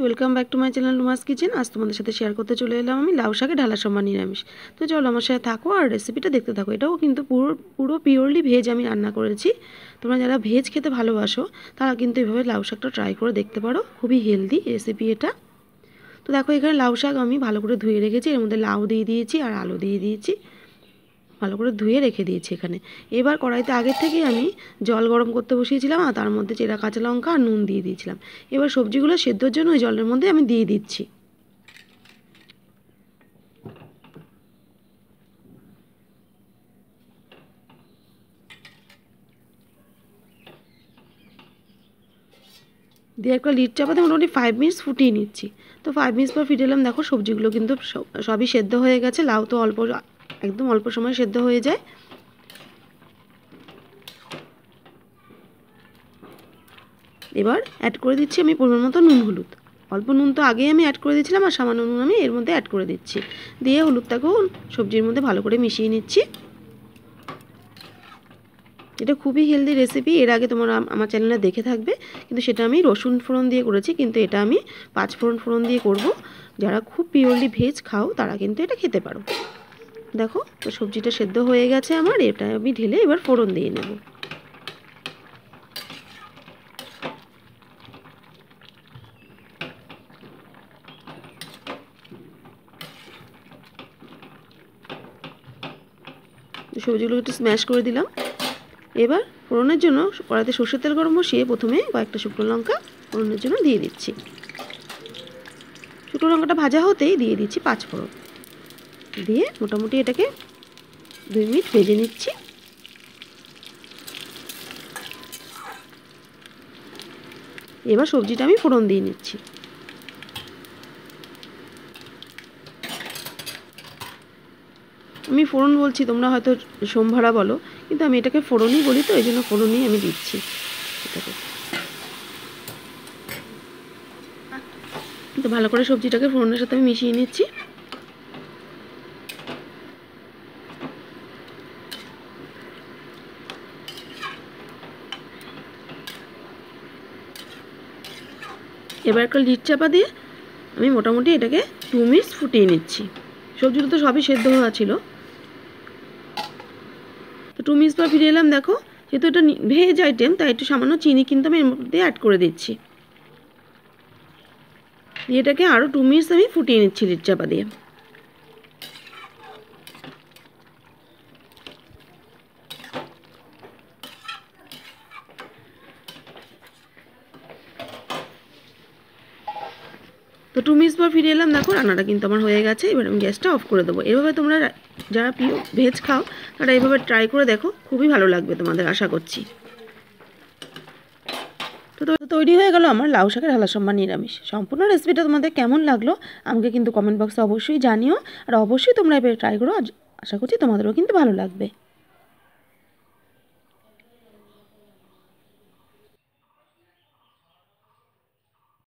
Welcome back to my channel রুমাস kitchen. আজ তোমাদের সাথে শেয়ার করতে চলে এলাম আমি লাউ শাকে ঢালা সম্মান নিরামিষ। তো চলো আমার সাথে থাকো আর রেসিপিটা দেখতে থাকো। এটাও কিন্তু পুরো পিওরলি ভেজ আমি রান্না করেছি। তোমরা যারা ভেজ খেতে ভালোবাসো তারা কিন্তু এভাবে লাউ শাকটা ট্রাই করে দেখতে পারো, খুবই হেলদি রেসিপি এটা। তো দেখো এখানে লাউ শাক আমি ভালো করে ধুয়ে রেখেছি, এর মধ্যে লাউ দিয়ে দিয়েছি আর আলু দিয়ে দিয়েছি, ভালো করে ধুয়ে রেখে দিয়েছি এখানে। এবার কড়াইতে আগের থেকে আমি জল গরম করতে বসিয়েছিলাম আর তার মধ্যে চেরা কাঁচা লঙ্কা আর নুন দিয়ে দিয়েছিলাম। এবার সবজিগুলো সেদ্ধর জন্য ওই জলের মধ্যে আমি দিয়ে দিচ্ছি। দিয়ে একটা লিড চাপাতে মোটামুটি 5 মিনিটস ফুটিয়ে নিচ্ছি। তো 5 মিনিটস পর ফিরে এলাম, দেখো সবজিগুলো কিন্তু সবই সেদ্ধ হয়ে গেছে। লাউ তো একদম অল্প সময় সেদ্ধ হয়ে যায়। এবার অ্যাড করে দিচ্ছি আমি পরিমাণ মতো নুন হলুদ। অল্প নুন তো আগেই আমি অ্যাড করে দিয়েছিলাম আর সামান্য নুন আমি এর মধ্যে অ্যাড করে দিচ্ছি। দিয়ে হলুদটাকেও সবজির মধ্যে ভালো করে মিশিয়ে নিচ্ছি। এটা খুবই হেলদি রেসিপি, এর আগে তোমরা আমার চ্যানেলে দেখে থাকবে, কিন্তু সেটা আমি রসুন ফোড়ন দিয়ে করেছি, কিন্তু এটা আমি 5 ফোড়ন দিয়ে করব। যারা খুব পিওরলি ভেজ খাও তারা কিন্তু এটা খেতে পারো। দেখো তো সবজিটা সেদ্ধ হয়ে গেছে আমার, এটা আমি ঢেলে এবার ফোড়ন দিয়ে নেব। সবজিগুলো একটু স্ম্যাশ করে দিলাম। এবার ফোড়নের জন্য কড়াইতে সরষের তেল গরম বসিয়ে প্রথমে কয়েকটা শুকনো লঙ্কা ফোড়নের জন্য দিয়ে দিচ্ছি। শুকনো লঙ্কাটা ভাজা হতেই দিয়ে দিচ্ছি 5 ফোড়ন, দিয়ে মোটামুটি এটাকে 2 মিনিট ভেজে নিচ্ছি। এবার সবজিটা আমি ফোড়ন দিয়ে নিচ্ছি। আমি ফোড়ন বলছি, তোমরা হয়তো সোমভাড়া বলো, কিন্তু আমি এটাকে ফোড়নই বলি, তো এই জন্য ফোড়নই আমি দিচ্ছি এটাকে। তো ভালো করে সবজিটাকে ফোড়নের সাথে আমি মিশিয়ে নিচ্ছি। এবার একটা লিড চাপা দিয়ে আমি মোটামুটি এটাকে 2 মিনিট ফুটিয়ে নিচ্ছি। সবজিটা তো সবই সেদ্ধ হওয়া ছিল। তো 2 মিনিট পর ফিরে এলাম, দেখো যেহেতু এটা ভেজ আইটেম তাই একটু সামান্য চিনি কিন্তু আমি এর মধ্যে অ্যাড করে দিচ্ছি। দিয়ে এটাকে আরও 2 মিনিট আমি ফুটিয়ে নিচ্ছি লিড চাপা দিয়ে। তো 2 মিনিট পর ফিরে এলাম, দেখো রান্নাটা কিন্তু আমার হয়ে গেছে। এবার আমি গ্যাসটা অফ করে দেবো। এভাবে তোমরা যারা প্রিয় ভেজ খাও তারা এভাবে ট্রাই করে দেখো, খুবই ভালো লাগবে তোমাদের, আশা করছি। তো তৈরি হয়ে গেল আমার লাউ শাকের ঢালা সম্মান নিরামিষ। সম্পূর্ণ রেসিপিটা তোমাদের কেমন লাগলো আমাকে কিন্তু কমেন্ট বক্সে অবশ্যই জানিও, আর অবশ্যই তোমরা এবার ট্রাই করো, আশা করছি তোমাদেরও কিন্তু ভালো লাগবে।